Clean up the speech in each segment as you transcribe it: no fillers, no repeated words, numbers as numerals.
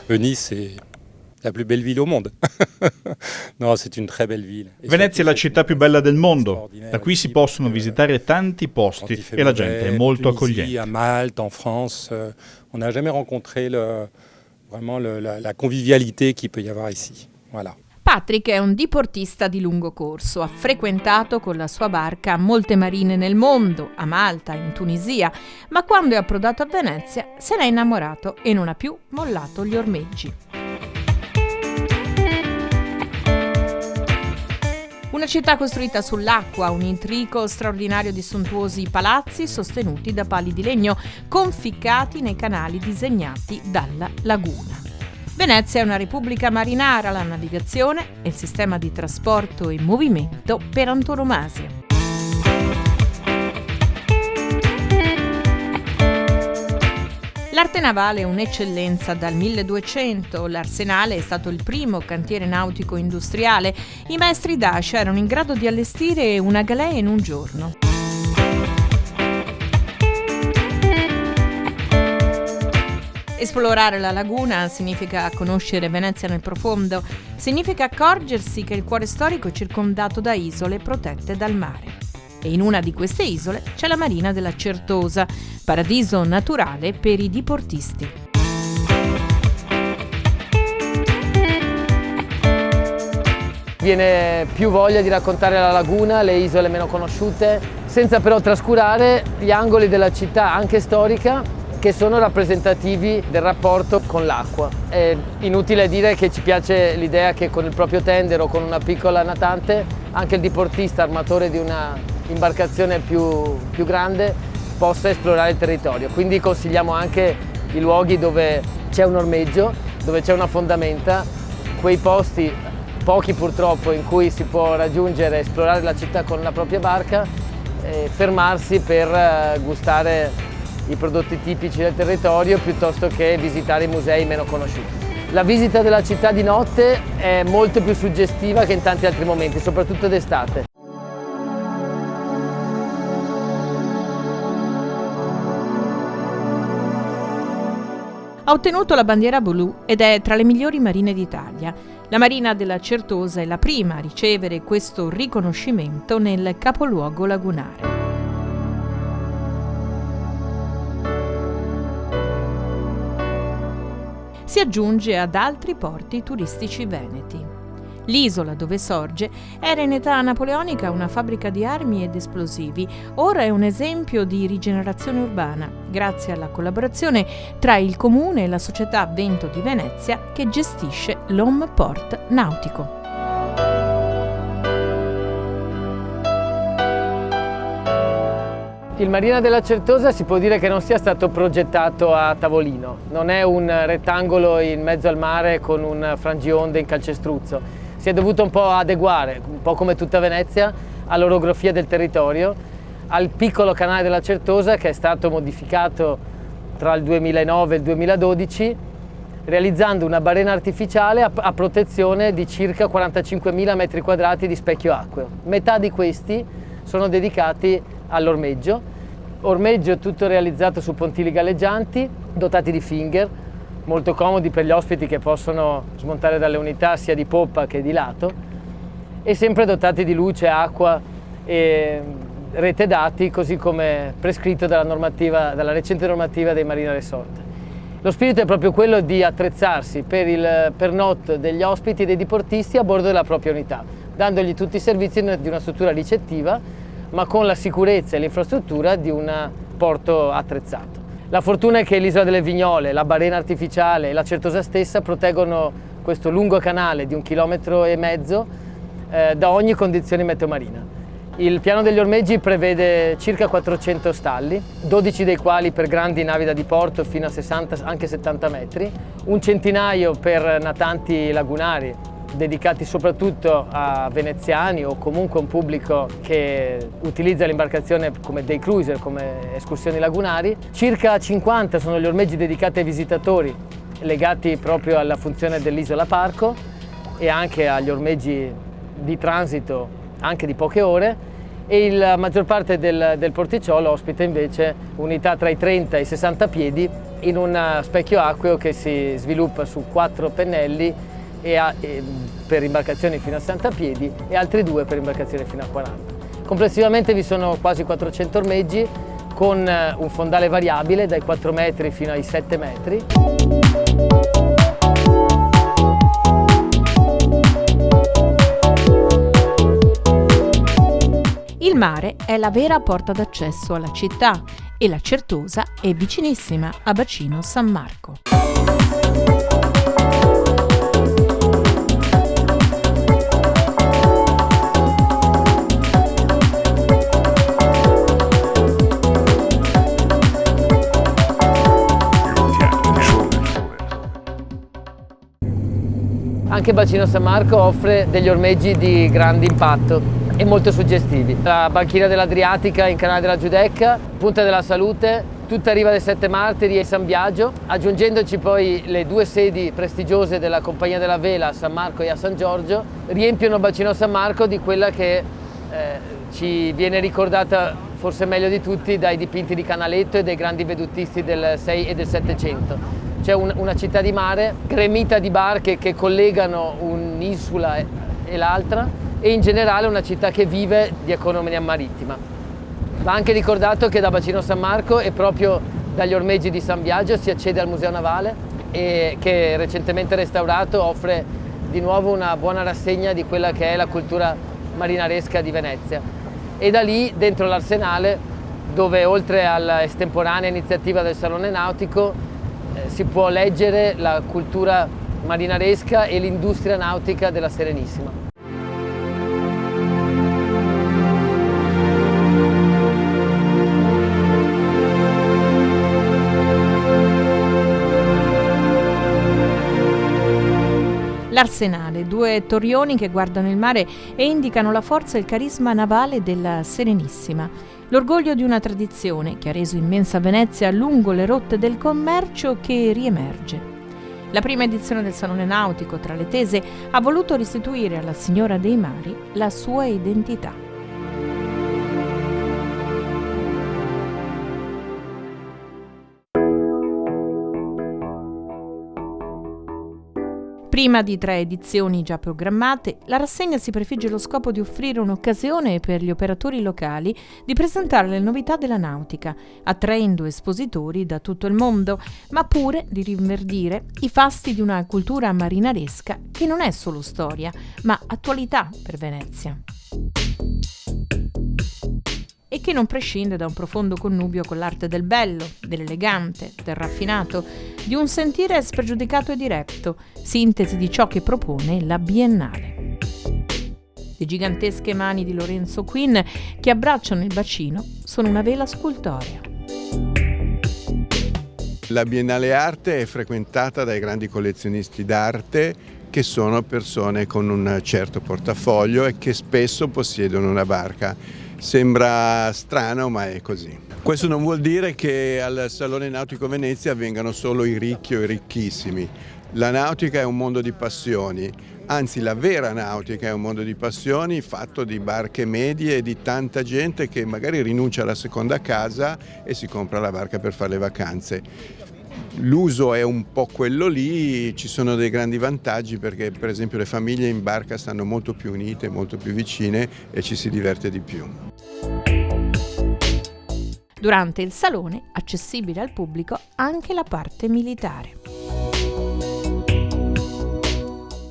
Venise, c'est la più bella ville au monde. No, c'est une très belle ville. Venezia è la città più bella del mondo. Da qui si possono visitare tanti posti e la gente è molto accogliente. A Malte, en France, on n'a jamais rencontré vraiment la convivialité qu'il peut y avoir ici. Voilà. Patrick è un diportista di lungo corso, ha frequentato con la sua barca molte marine nel mondo, a Malta, in Tunisia, ma quando è approdato a Venezia se n'è innamorato e non ha più mollato gli ormeggi. Una città costruita sull'acqua, un intrico straordinario di sontuosi palazzi sostenuti da pali di legno conficcati nei canali disegnati dalla laguna. Venezia è una repubblica marinara, la navigazione è il sistema di trasporto e movimento per antonomasia. L'arte navale è un'eccellenza dal 1200, l'Arsenale è stato il primo cantiere nautico industriale, i maestri d'ascia erano in grado di allestire una galea in un giorno. Esplorare la laguna significa conoscere Venezia nel profondo, significa accorgersi che il cuore storico è circondato da isole protette dal mare. E in una di queste isole c'è la Marina della Certosa, paradiso naturale per i diportisti. Viene più voglia di raccontare la laguna, le isole meno conosciute, senza però trascurare gli angoli della città, anche storica, che sono rappresentativi del rapporto con l'acqua. È inutile dire che ci piace l'idea che con il proprio tender o con una piccola natante anche il diportista, armatore di una imbarcazione più grande, possa esplorare il territorio. Quindi consigliamo anche i luoghi dove c'è un ormeggio, dove c'è una fondamenta, quei posti, pochi purtroppo, in cui si può raggiungere e esplorare la città con la propria barca, fermarsi per gustare i prodotti tipici del territorio piuttosto che visitare i musei meno conosciuti. La visita della città di notte è molto più suggestiva che in tanti altri momenti, soprattutto d'estate. Ha ottenuto la bandiera blu ed è tra le migliori marine d'Italia. La Marina della Certosa è la prima a ricevere questo riconoscimento nel capoluogo lagunare. Si aggiunge ad altri porti turistici veneti. L'isola dove sorge era in età napoleonica una fabbrica di armi ed esplosivi, ora è un esempio di rigenerazione urbana, grazie alla collaborazione tra il comune e la società Vento di Venezia che gestisce l'home port nautico. Il Marina della Certosa si può dire che non sia stato progettato a tavolino, non è un rettangolo in mezzo al mare con un frangionde in calcestruzzo. Si è dovuto un po' adeguare, un po' come tutta Venezia, all'orografia del territorio, al piccolo canale della Certosa che è stato modificato tra il 2009 e il 2012, realizzando una barena artificiale a protezione di circa 45.000 metri quadrati di specchio acqueo. Metà di questi sono dedicati ormeggio tutto realizzato su pontili galleggianti dotati di finger, molto comodi per gli ospiti che possono smontare dalle unità sia di poppa che di lato, e sempre dotati di luce, acqua e rete dati, così come prescritto dalla recente normativa dei Marina Resort. Lo spirito è proprio quello di attrezzarsi per il pernotto degli ospiti e dei diportisti a bordo della propria unità, dandogli tutti i servizi di una struttura ricettiva, ma con la sicurezza e l'infrastruttura di un porto attrezzato. La fortuna è che l'isola delle Vignole, la barena artificiale e la Certosa stessa proteggono questo lungo canale di 1,5 chilometri da ogni condizione meteomarina. Il piano degli ormeggi prevede circa 400 stalli, 12 dei quali per grandi navi da diporto fino a 60, anche 70 metri, un centinaio per natanti lagunari, dedicati soprattutto a veneziani o comunque a un pubblico che utilizza l'imbarcazione come day cruiser, come escursioni lagunari. Circa 50 sono gli ormeggi dedicati ai visitatori, legati proprio alla funzione dell'isola parco e anche agli ormeggi di transito anche di poche ore, e la maggior parte del porticciolo ospita invece unità tra i 30 e i 60 piedi in un specchio acqueo che si sviluppa su 4 pennelli per imbarcazioni fino a 60 piedi e altri 2 per imbarcazioni fino a 40. Complessivamente vi sono quasi 400 ormeggi con un fondale variabile dai 4 metri fino ai 7 metri. Il mare è la vera porta d'accesso alla città e la Certosa è vicinissima a Bacino San Marco. Anche Bacino San Marco offre degli ormeggi di grande impatto e molto suggestivi. La banchina dell'Adriatica in Canale della Giudecca, Punta della Salute, tutta riva dei Sette Martiri e San Biagio, aggiungendoci poi le 2 sedi prestigiose della Compagnia della Vela a San Marco e a San Giorgio, riempiono Bacino San Marco di quella che ci viene ricordata forse meglio di tutti dai dipinti di Canaletto e dei grandi vedutisti del 6 e del 700. C'è una città di mare gremita di barche che collegano un'isola e l'altra e in generale una città che vive di economia marittima. Va anche ricordato che da Bacino San Marco e proprio dagli ormeggi di San Biagio si accede al Museo Navale e che recentemente restaurato offre di nuovo una buona rassegna di quella che è la cultura marinaresca di Venezia. E da lì dentro l'Arsenale, dove oltre all'estemporanea iniziativa del Salone Nautico si può leggere la cultura marinaresca e l'industria nautica della Serenissima. L'Arsenale, 2 torrioni che guardano il mare e indicano la forza e il carisma navale della Serenissima. L'orgoglio di una tradizione che ha reso immensa Venezia lungo le rotte del commercio che riemerge. La prima edizione del Salone Nautico, tra le tese, ha voluto restituire alla Signora dei Mari la sua identità. Prima di 3 edizioni già programmate, la rassegna si prefigge lo scopo di offrire un'occasione per gli operatori locali di presentare le novità della nautica, attraendo espositori da tutto il mondo, ma pure di rinverdire i fasti di una cultura marinaresca che non è solo storia, ma attualità per Venezia. E che non prescinde da un profondo connubio con l'arte del bello, dell'elegante, del raffinato, di un sentire spregiudicato e diretto, sintesi di ciò che propone la Biennale. Le gigantesche mani di Lorenzo Quinn che abbracciano il bacino sono una vela scultorea. La Biennale Arte è frequentata dai grandi collezionisti d'arte che sono persone con un certo portafoglio e che spesso possiedono una barca. Sembra strano, ma è così. Questo non vuol dire che al Salone Nautico Venezia vengano solo i ricchi o i ricchissimi. La nautica è un mondo di passioni, anzi la vera nautica è un mondo di passioni fatto di barche medie e di tanta gente che magari rinuncia alla seconda casa e si compra la barca per fare le vacanze. L'uso è un po' quello lì, ci sono dei grandi vantaggi perché per esempio le famiglie in barca stanno molto più unite, molto più vicine e ci si diverte di più. Durante il salone, accessibile al pubblico anche la parte militare.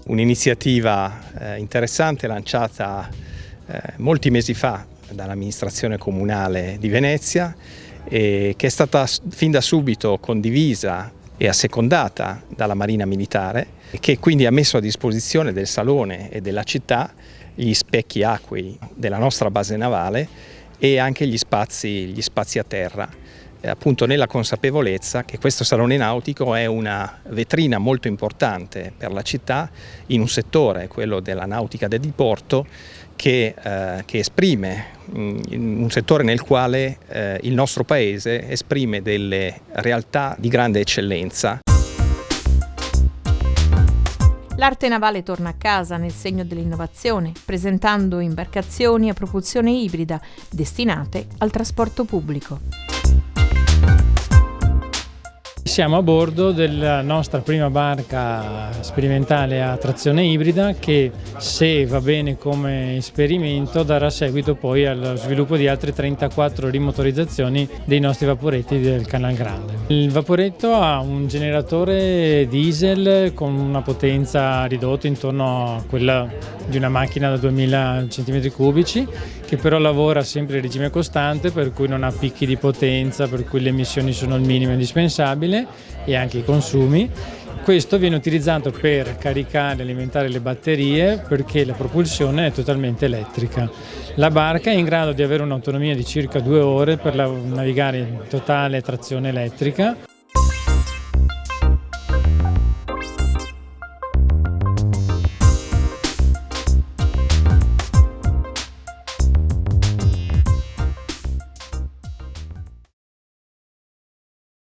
Un'iniziativa interessante lanciata molti mesi fa dall'amministrazione comunale di Venezia e che è stata fin da subito condivisa e assecondata dalla Marina Militare e che quindi ha messo a disposizione del Salone e della città gli specchi acquei della nostra base navale e anche gli spazi a terra, appunto nella consapevolezza che questo Salone Nautico è una vetrina molto importante per la città in un settore, quello della nautica da diporto, che esprime un settore nel quale il nostro paese esprime delle realtà di grande eccellenza. L'arte navale torna a casa nel segno dell'innovazione, presentando imbarcazioni a propulsione ibrida destinate al trasporto pubblico. siamo a bordo della nostra prima barca sperimentale a trazione ibrida che, se va bene come esperimento, darà seguito poi allo sviluppo di altre 34 rimotorizzazioni dei nostri vaporetti del Canal Grande. Il vaporetto ha un generatore diesel con una potenza ridotta intorno a quella di una macchina da 2000 cm3, che però lavora sempre in regime costante, per cui non ha picchi di potenza, per cui le emissioni sono il minimo indispensabile e anche i consumi. Questo viene utilizzato per caricare e alimentare le batterie, perché la propulsione è totalmente elettrica. La barca è in grado di avere un'autonomia di circa 2 ore per navigare in totale trazione elettrica.